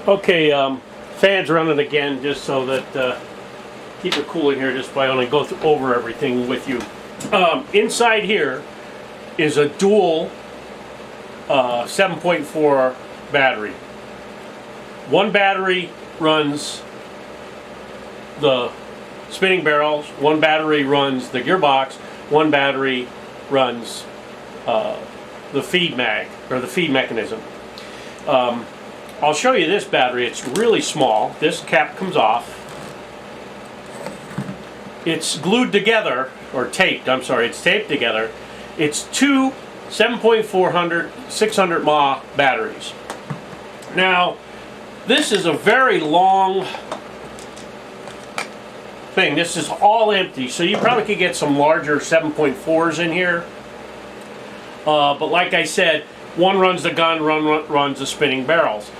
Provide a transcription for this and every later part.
Okay, fans running again just so that keep it cool in here just by only go over everything with you. Inside here is a dual 7.4 battery. One battery runs the spinning barrels, one battery runs the gearbox, one battery runs the feed mag, or the feed mechanism. I'll show you this battery. It's really small. This cap comes off. It's glued together, or taped, I'm sorry, it's taped together. It's two 7.400, 600 mAh batteries. Now, this is a very long thing. This is all empty, so you probably could get some larger 7.4s in here. But like I said, one runs the gun, one runs the spinning barrels.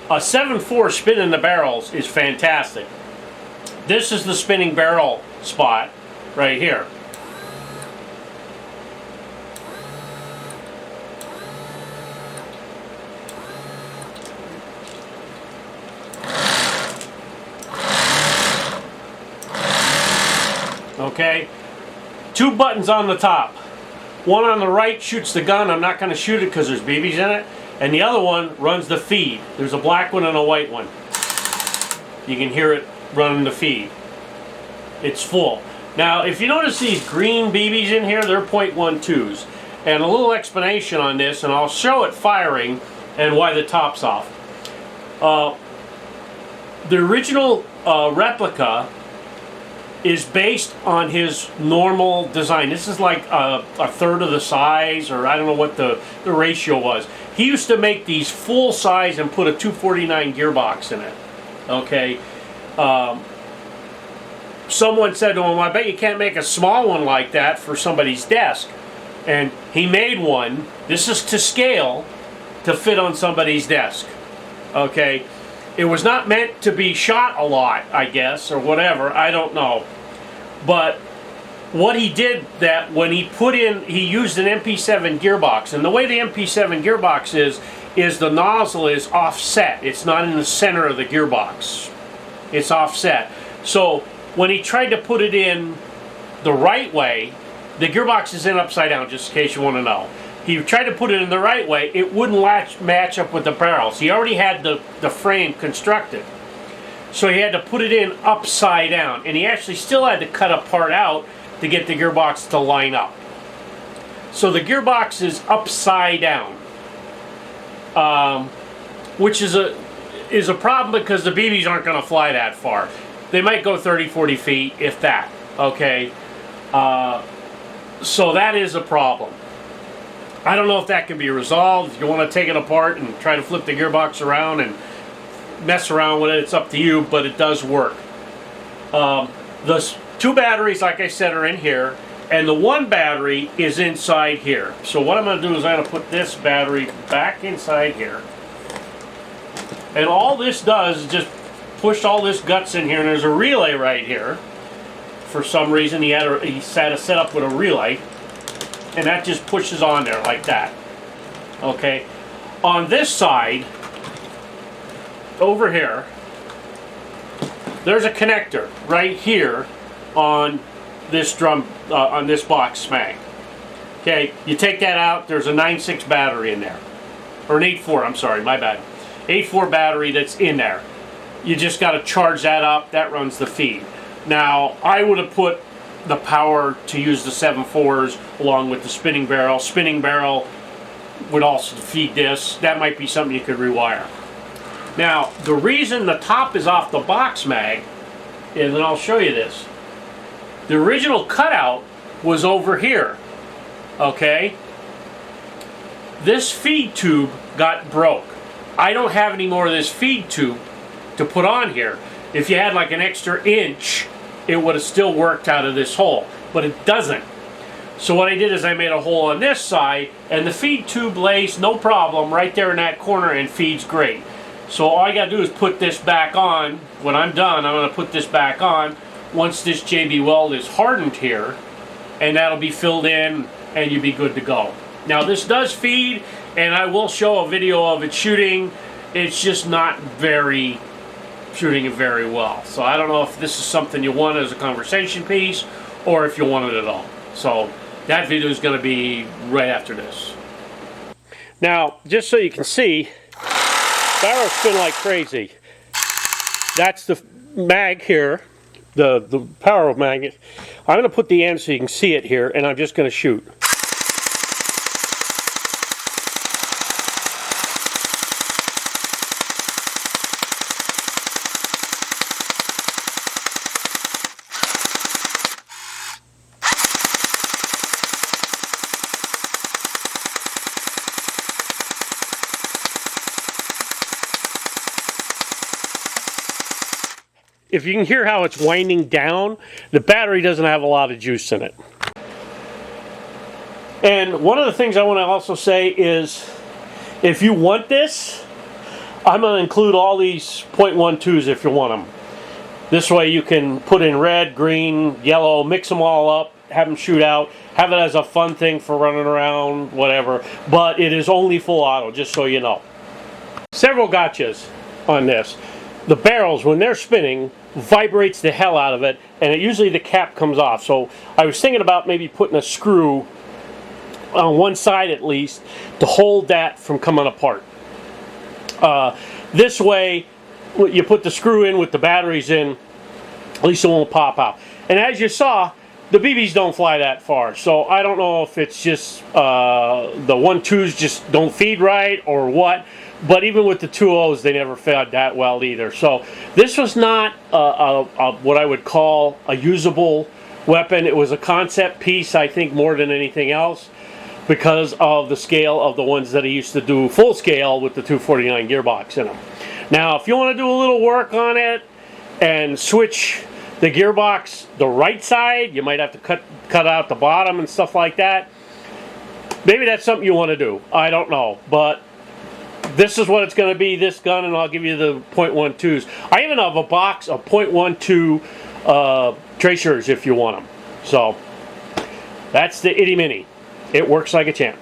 A 7.4 spinning the barrels is fantastic. This is the spinning barrel spot right here. Okay, two buttons on the top. One on the right shoots the gun. I'm not going to shoot it because there's BBs in it. And the other one runs the feed. There's a black one and a white one. You can hear it running the feed. It's full. Now, if you notice these green BBs in here, they're .12s. And a little explanation on this, and I'll show it firing and why the top's off. The original replica is based on his normal design. This is like a third of the size, or I don't know what the ratio was. He used to make these full size and put a 249 gearbox in it. Okay. Someone said to him, I bet you can't make a small one like that for somebody's desk. And he made one. This is to scale to fit on somebody's desk. Okay. It was not meant to be shot a lot, I guess, or whatever. I don't know. But what he did, that when he put in, he used an MP7 gearbox. And the way the MP7 gearbox is the nozzle is offset. It's not in the center of the gearbox. It's offset. So when he tried to put it in the right way, the gearbox is in upside down, just in case you want to know. He tried to put it in the right way, it wouldn't match up with the barrels. He already had the frame constructed. So he had to put it in upside down. And he actually still had to cut a part out to get the gearbox to line up. So the gearbox is upside down. Which is a problem because the BBs aren't going to fly that far. They might go 30, 40 feet, if that. Okay? So that is a problem. I don't know if that can be resolved. If you want to take it apart and try to flip the gearbox around and mess around with it, it's up to you, but it does work. The two batteries, like I said, are in here, and the one battery is inside here. So what I'm going to do is I'm going to put this battery back inside here. And all this does is just push all this guts in here, and there's a relay right here. For some reason, he had a set up with a relay. And that just pushes on there like that. Okay. On this side, over here, there's a connector right here on this drum, on this box mag. Okay. You take that out. There's a 9.6 battery in there, or an 8.4. I'm sorry, my bad. 8.4 battery that's in there. You just got to charge that up. That runs the feed. Now, I would have put the power to use the 7.4s along with the spinning barrel. Spinning barrel would also feed this. That might be something you could rewire. Now, the reason the top is off the box mag is, and I'll show you this. The original cutout was over here. Okay? This feed tube got broke. I don't have any more of this feed tube to put on here. If you had like an extra inch, it would have still worked out of this hole, but it doesn't. So what I did is I made a hole on this side, and the feed tube lays no problem right there in that corner and feeds great. So all I got to do is put this back on. When I'm done, I'm going to put this back on once this JB weld is hardened here, and that'll be filled in and you'll be good to go. Now this does feed, and I will show a video of it shooting it's just not very shooting it very well. So I don't know if this is something you want as a conversation piece or if you want it at all. So that video is going to be right after this. Now, just so you can see, barrels spin like crazy. That's the mag here, the power magnet. I'm going to put the end so you can see it here, and I'm just going to shoot. If you can hear how it's winding down, the battery doesn't have a lot of juice in it. And one of the things I want to also say is, if you want this, I'm going to include all these .12s if you want them. This way you can put in red, green, yellow, mix them all up, have them shoot out, have it as a fun thing for running around, whatever. But it is only full auto, just so you know. Several gotchas on this. The barrels, when they're spinning, vibrates the hell out of it, and usually the cap comes off. So I was thinking about maybe putting a screw on one side at least to hold that from coming apart. This way, you put the screw in with the batteries in, at least it won't pop out. And as you saw, the BBs don't fly that far, so I don't know if it's just the 1.2s just don't feed right or what. But even with the 2.0s, they never fed that well either. So this was not what I would call a usable weapon. It was a concept piece, I think, more than anything else, because of the scale of the ones that I used to do full scale with the 249 gearbox in them. Now, if you want to do a little work on it and switch the gearbox the right side, you might have to cut out the bottom and stuff like that. Maybe that's something you want to do. I don't know, but this is what it's going to be, this gun, and I'll give you the .12s. I even have a box of .12 tracers if you want them. So, that's the Itty-Mini. It works like a champ.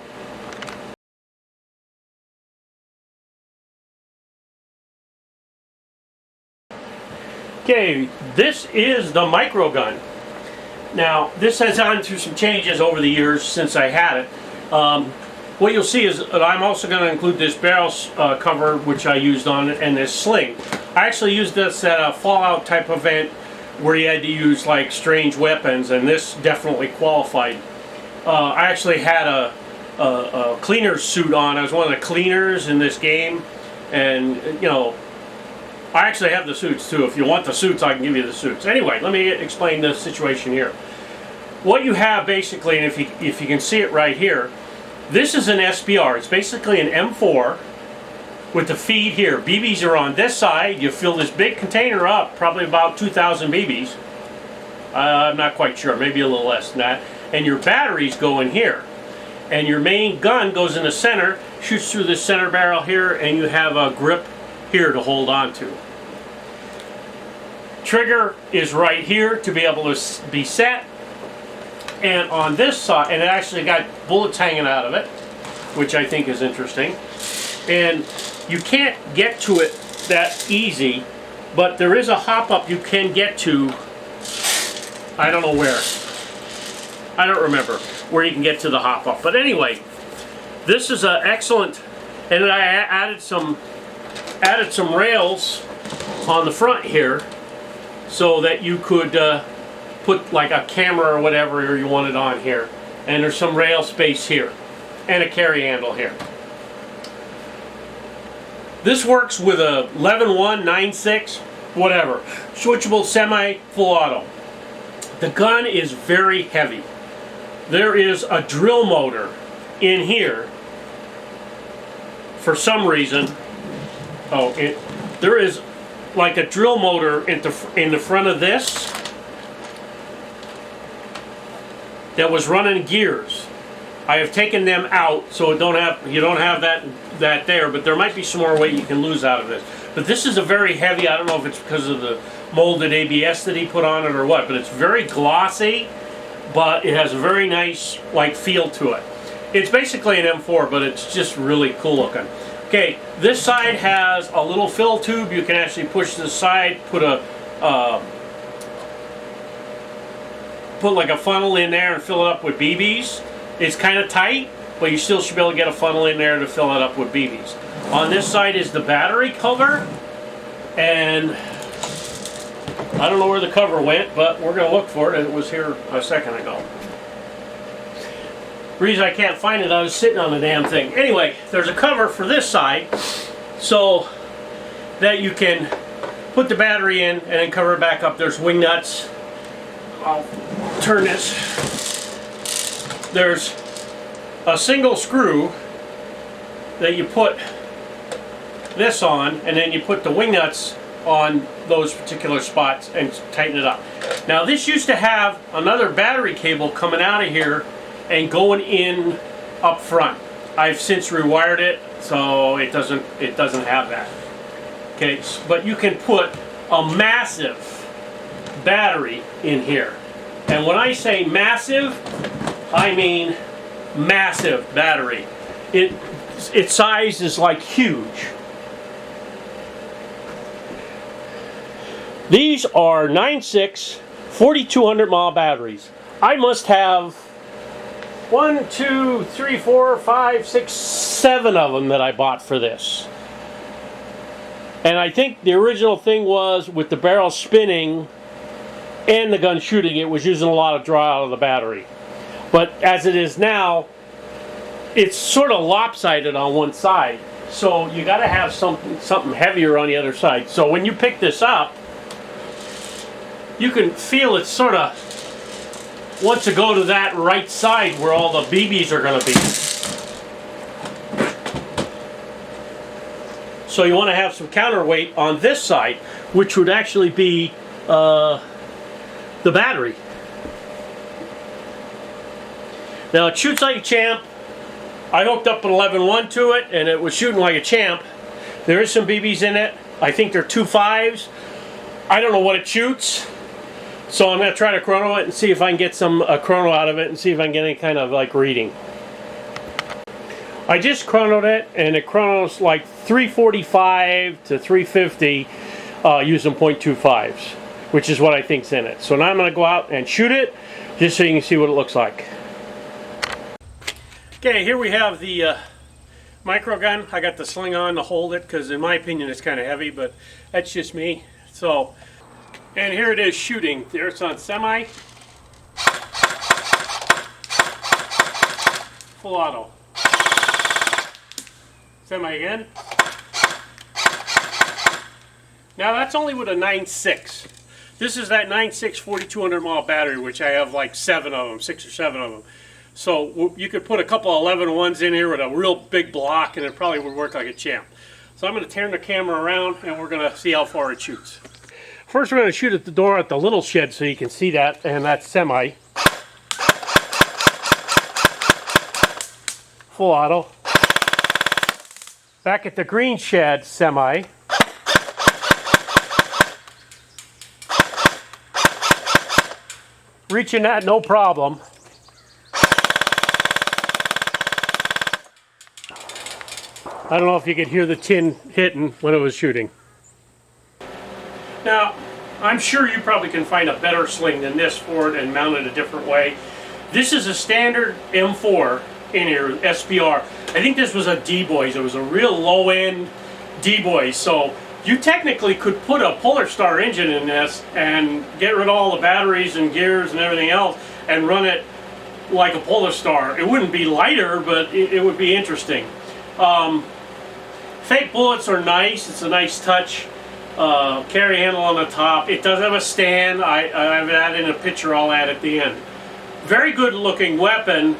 Okay, this is the micro gun. Now, this has gone through some changes over the years since I had it. What you'll see is that I'm also going to include this barrel cover, which I used on it, and this sling. I actually used this at a Fallout type event where you had to use like strange weapons, and this definitely qualified. I actually had a cleaner's suit on. I was one of the cleaners in this game, and you know, I actually have the suits too. If you want the suits, I can give you the suits. Anyway, let me explain the situation here. What you have basically, and if you can see it right here, this is an SBR. It's basically an M4 with the feed here. BBs are on this side. You fill this big container up, probably about 2,000 BBs. I'm not quite sure, maybe a little less than that. And your batteries go in here. And your main gun goes in the center, shoots through the center barrel here, and you have a grip here to hold on to. Trigger is right here to be able to be set. And on this side, and it actually got bullets hanging out of it, which I think is interesting. And you can't get to it that easy, but there is a hop-up you can get to. I don't know where. I don't remember where you can get to the hop-up. But anyway, this is an excellent, and I added some rails on the front here so that you could put like a camera or whatever you wanted on here. And there's some rail space here and a carry handle here. This works with a 11.1, 9.6, whatever. Switchable semi, full auto. The gun is very heavy. There is a drill motor in here for some reason. There is like a drill motor in the front of this that was running gears. I have taken them out, so you don't have that there, but there might be some more weight you can lose out of this. But this is a very heavy, I don't know if it's because of the molded ABS that he put on it or what, but it's very glossy, but it has a very nice like feel to it. It's basically an M4, but it's just really cool looking. Okay, this side has a little fill tube. You can actually push to the side, put like a funnel in there and fill it up with BBs. It's kind of tight, but you still should be able to get a funnel in there to fill it up with BBs. On this side is the battery cover, and I don't know where the cover went, but we're going to look for it. It was here a second ago. The reason I can't find it, I was sitting on the damn thing. Anyway, there's a cover for this side so that you can put the battery in and then cover it back up. There's wing nuts. I'll turn this. There's a single screw that you put this on, and then you put the wing nuts on those particular spots and tighten it up. Now this used to have another battery cable coming out of here and going in up front. I've since rewired it so it doesn't have that. Okay, but you can put a massive battery in here. And when I say massive, I mean massive battery. Its size is like huge. These are 9.6 4,200 mile batteries. I must have 1, 2, 3, 4, 5, 6, 7 of them that I bought for this. And I think the original thing was with the barrel spinning and the gun shooting, it was using a lot of draw out of the battery. But as it is now, it's sort of lopsided on one side. So you got to have something heavier on the other side. So when you pick this up, you can feel it sort of wants to go to that right side where all the BBs are going to be. So you want to have some counterweight on this side, which would actually be the battery. Now it shoots like a champ. I hooked up an 11.1 to it and it was shooting like a champ. There is some BBs in it. I think they're 2.5s. I don't know what it shoots. So I'm going to try to chrono it and see if I can get some chrono out of it and see if I can get any kind of like reading. I just chronoed it and it chronos like 345 to 350 using 0.25s, which is what I think's in it. So now I'm going to go out and shoot it just so you can see what it looks like. Okay, here we have the micro gun. I got the sling on to hold it because in my opinion it's kind of heavy, but that's just me. So, and here it is shooting. There it's on semi. Full auto. Semi again. Now that's only with a 9.6. This is that 9.6 4,200 mile battery, which I have like 7 of them, 6 or 7 of them. So you could put a couple of 11.1s in here with a real big block and it probably would work like a champ. So I'm going to turn the camera around and we're going to see how far it shoots. First we're going to shoot at the door at the little shed so you can see that, and that's semi. Full auto. Back at the green shed, semi. Reaching that, no problem. I don't know if you could hear the tin hitting when it was shooting. Now, I'm sure you probably can find a better sling than this for it and mount it a different way. This is a standard M4 in here, SPR. I think this was a D-Boys. It was a real low-end D-Boys. So you technically could put a Polar Star engine in this and get rid of all the batteries and gears and everything else and run it like a Polar Star. It wouldn't be lighter, but it would be interesting. Fake bullets are nice. It's a nice touch. Carry handle on the top. It does have a stand. I have that in a picture I'll add at the end. Very good looking weapon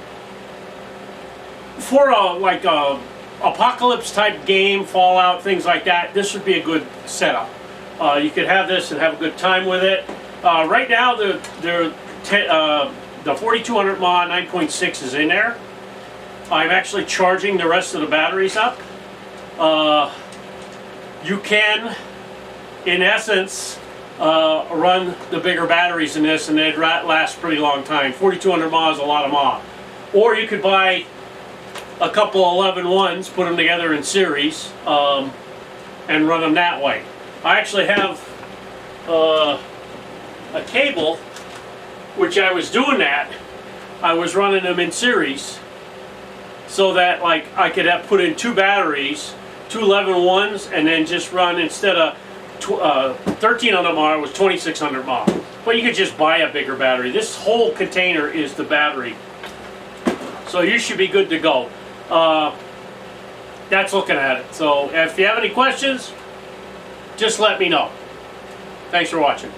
for a apocalypse type game, Fallout, things like that. This would be a good setup. You could have this and have a good time with it. Right now the 4,200 mAh 9.6 is in there. I'm actually charging the rest of the batteries up. You can, in essence, run the bigger batteries in this and they'd last a pretty long time. 4,200 mAh is a lot of mAh. Or you could buy a couple 11-1s, put them together in series, and run them that way. I actually have a cable, which I was doing that. I was running them in series, so that like I could have put in 2 batteries, 2 11-1s, and then just run, instead of 1300 mAh, it was 2600 mAh. But you could just buy a bigger battery. This whole container is the battery, so you should be good to go. That's looking at it. So if you have any questions, just let me know. Thanks for watching.